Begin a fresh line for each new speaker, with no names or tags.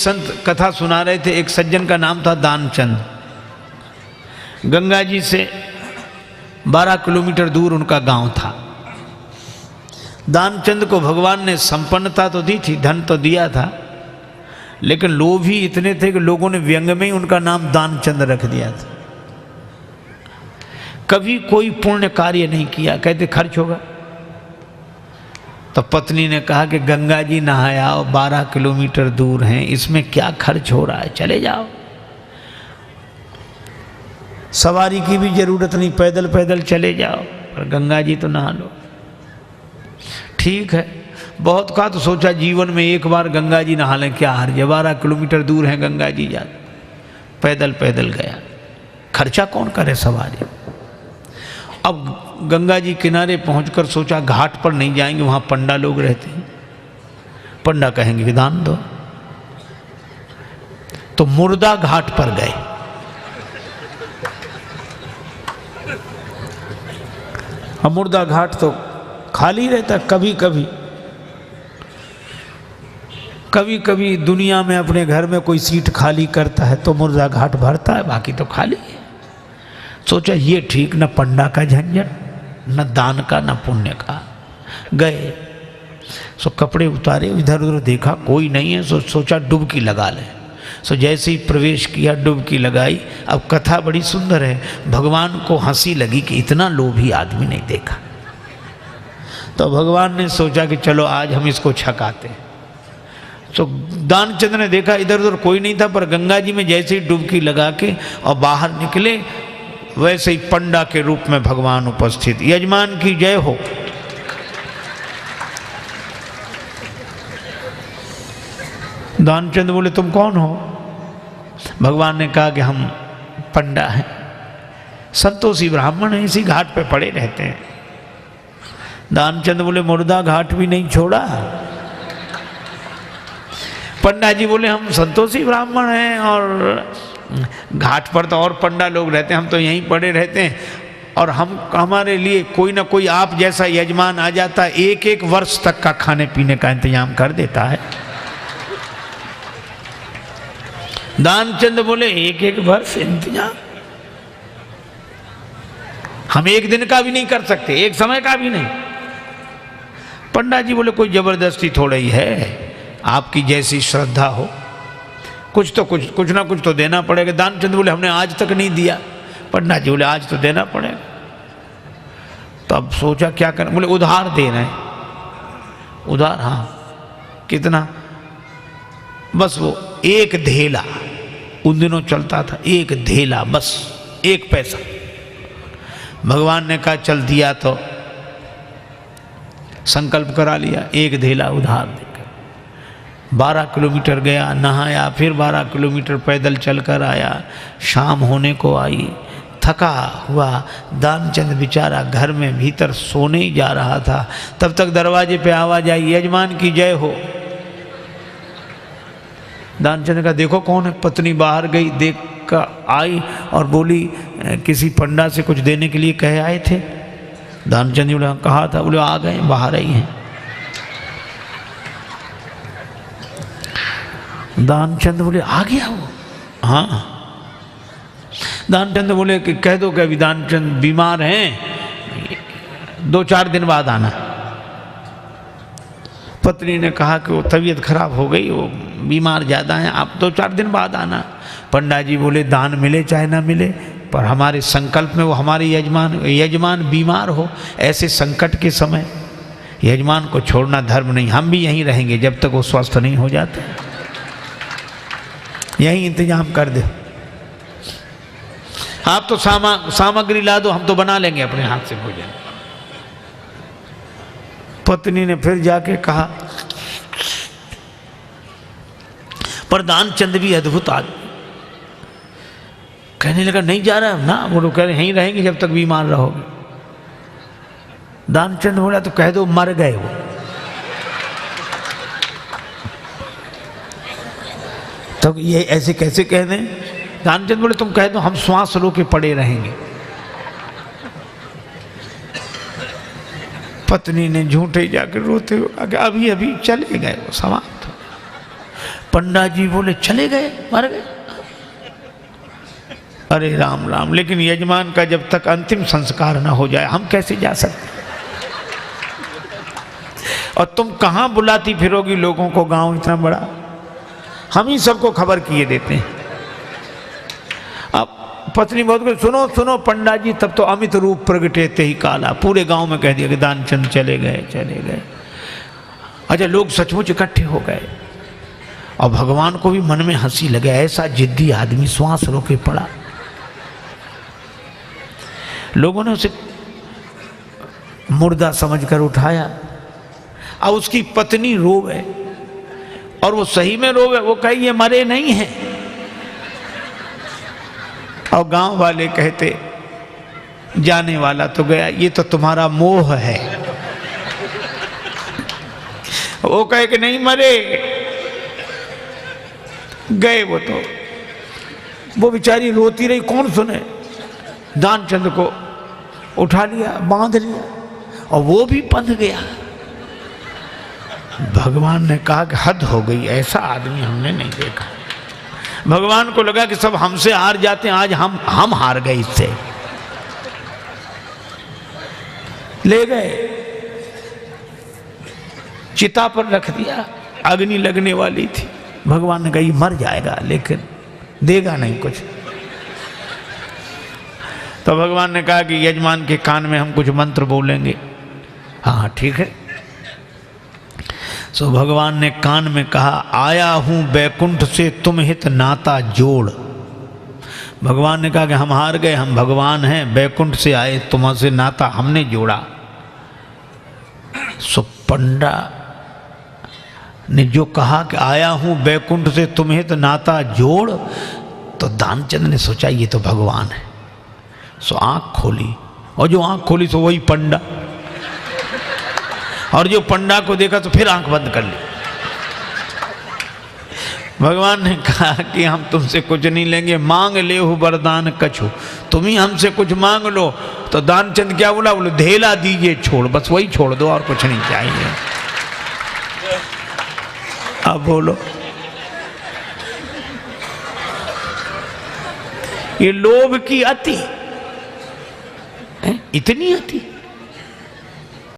संत कथा सुना रहे थे। एक सज्जन का नाम था दानचंद। गंगा जी से 12 किलोमीटर दूर उनका गांव था। दानचंद को भगवान ने संपन्नता तो दी थी, धन तो दिया था, लेकिन लोभ ही इतने थे कि लोगों ने व्यंग में ही उनका नाम दानचंद रख दिया था। कभी कोई पुण्य कार्य नहीं किया, कहते खर्च होगा। तो पत्नी ने कहा कि गंगा जी नहाया 12 किलोमीटर दूर हैं, इसमें क्या खर्च हो रहा है, चले जाओ। सवारी की भी जरूरत नहीं, पैदल पैदल चले जाओ, पर गंगा जी तो नहा लो। ठीक है, बहुत कहा तो सोचा जीवन में एक बार गंगा जी नहा लें, क्या हर्ज है, 12 किलोमीटर दूर है गंगा जी, जा पैदल पैदल गया, खर्चा कौन करे सवारी। अब गंगा जी किनारे पहुंचकर सोचा घाट पर नहीं जाएंगे, वहां पंडा लोग रहते हैं, पंडा कहेंगे कि दान दो। तो मुर्दा घाट पर गए। अब मुर्दा घाट तो खाली रहता, कभी कभी दुनिया में अपने घर में कोई सीट खाली करता है तो मुर्दा घाट भरता है, बाकी तो खाली है। सोचा ये ठीक, न पंडा का झंझट, न दान का, न पुण्य का। गए सो कपड़े उतारे, इधर उधर देखा कोई नहीं है, सोचा डुबकी लगा ले। सो जैसे ही प्रवेश किया, डुबकी लगाई। अब कथा बड़ी सुंदर है, भगवान को हंसी लगी कि इतना लोभी आदमी नहीं देखा। तो भगवान ने सोचा कि चलो आज हम इसको छकाते हैं। तो दानचंद ने देखा इधर उधर कोई नहीं था, पर गंगा जी में जैसे ही डुबकी लगा के और बाहर निकले, वैसे ही पंडा के रूप में भगवान उपस्थित। यजमान की जय हो। दानचंद बोले तुम कौन हो? भगवान ने कहा कि हम पंडा हैं, संतोषी ब्राह्मण हैं, इसी घाट पे पड़े रहते हैं। दानचंद बोले मुर्दा घाट भी नहीं छोड़ा। पंडा जी बोले हम संतोषी ब्राह्मण हैं और घाट पर तो और पंडा लोग रहते हैं, हम तो यहीं पड़े रहते हैं, और हमारे लिए कोई ना कोई आप जैसा यजमान आ जाता है, 1-1 वर्ष तक का खाने पीने का इंतजाम कर देता है। दानचंद बोले 1-1 वर्ष इंतजाम? हम एक दिन का भी नहीं कर सकते, एक समय का भी नहीं। पंडा जी बोले कोई जबरदस्ती थोड़ा ही है, आपकी जैसी श्रद्धा हो, कुछ ना कुछ तो देना पड़ेगा। दानचंद बोले हमने आज तक नहीं दिया। पंडा जी बोले आज तो देना पड़ेगा। तो अब सोचा क्या करना, बोले उधार दे रहे हैं। उधार? हाँ। कितना? बस वो 1 धेला, उन दिनों चलता था, 1 धेला, बस 1 पैसा। भगवान ने कहा चल दिया, तो संकल्प करा लिया, 1 धेला उधार देकर 12 किलोमीटर गया, नहाया, फिर 12 किलोमीटर पैदल चलकर आया। शाम होने को आई, थका हुआ दानचंद बेचारा घर में भीतर सोने ही जा रहा था। तब तक दरवाजे पे आवाज आई, यजमान की जय हो। दानचंद का देखो कौन है। पत्नी बाहर गई, देख कर आई और बोली किसी पंडा से कुछ देने के लिए कहे आए थे? दानचंद जी बोले कहा था। बोले आ गए, बाहर आई हैं। दानचंद बोले आ गया वो? हाँ। दानचंद बोले कि कह दो कि अभी दानचंद बीमार हैं, 2-4 दिन बाद आना। पत्नी ने कहा कि वो तबीयत खराब हो गई, वो बीमार ज़्यादा हैं, आप 2-4 दिन बाद आना। पंडा जी बोले दान मिले चाहे ना मिले, पर हमारे संकल्प में वो हमारे यजमान बीमार हो, ऐसे संकट के समय यजमान को छोड़ना धर्म नहीं। हम भी यहीं रहेंगे जब तक वो स्वस्थ नहीं हो जाते, यहीं इंतजाम कर दे। आप तो सामग्री ला दो, हम तो बना लेंगे अपने हाथ से भोजन। पत्नी ने फिर जाके कहा, पर दानचंद भी अद्भुत आदमी, कहने लगा नहीं जा रहा ना। वो लोग कह रहे यहीं रहेंगे जब तक बीमार रहोगे। दानचंद बोला तो कह दो मर गए वो। तो ये ऐसे कैसे कह दें? दानचंद बोले तुम कह दो हम श्वास रो के पड़े रहेंगे। पत्नी ने झूठे जाकर रोते हुए अभी चले गए, वो समाप्त। पंडा जी बोले चले गए, मर गए। अरे राम राम, लेकिन यजमान का जब तक अंतिम संस्कार ना हो जाए हम कैसे जा सकते? और तुम कहाँ बुलाती फिरोगी लोगों को, गांव इतना बड़ा, हम ही सबको खबर किए देते हैं। अब पत्नी बहुत कुछ, सुनो सुनो पंडा जी, तब तो अमित रूप प्रगटेते ही काला, पूरे गांव में कह दिया कि दानचंद चले गए चले गए। अच्छा, लोग सचमुच इकट्ठे हो गए और भगवान को भी मन में हंसी लगे, ऐसा जिद्दी आदमी श्वास रोके पड़ा। लोगों ने उसे मुर्दा समझकर उठाया। अब उसकी पत्नी रोवे, और वो सही में रोवे, वो कहे ये मरे नहीं हैं। और गांव वाले कहते जाने वाला तो गया, ये तो तुम्हारा मोह है। वो कहे कि नहीं मरे, गए वो तो। वो बेचारी रोती रही, कौन सुने। दानचंद को उठा लिया, बांध लिया, और वो भी बंध गया। भगवान ने कहा कि हद हो गई, ऐसा आदमी हमने नहीं देखा। भगवान को लगा कि सब हमसे हार जाते हैं, आज हम हार गए इससे। ले गए, चिता पर रख दिया, अग्नि लगने वाली थी। भगवान ने कहा ये मर जाएगा लेकिन देगा नहीं कुछ। तो भगवान ने कहा कि यजमान के कान में हम कुछ मंत्र बोलेंगे। हाँ ठीक है। सो भगवान ने कान में कहा, आया हूं बैकुंठ से तुम हित नाता जोड़। भगवान ने कहा कि हम हार गए, हम भगवान हैं, बैकुंठ से आए, तुमसे नाता हमने जोड़ा। सो पंडा ने जो कहा कि आया हूं बैकुंठ से तुम हित नाता जोड़, तो दानचंद ने सोचा ये तो भगवान है। सो आंख खोली, और जो आंख खोली तो वही पंडा, और जो पंडा को देखा तो फिर आंख बंद कर ली। भगवान ने कहा कि हम तुमसे कुछ नहीं लेंगे, मांग ले हो वरदान कछु, तुम ही हमसे कुछ मांग लो। तो दानचंद क्या बोला, बोले धेला दीजिए छोड़, बस वही छोड़ दो और कुछ नहीं चाहिए। अब बोलो, ये लोभ की अति, इतनी अति।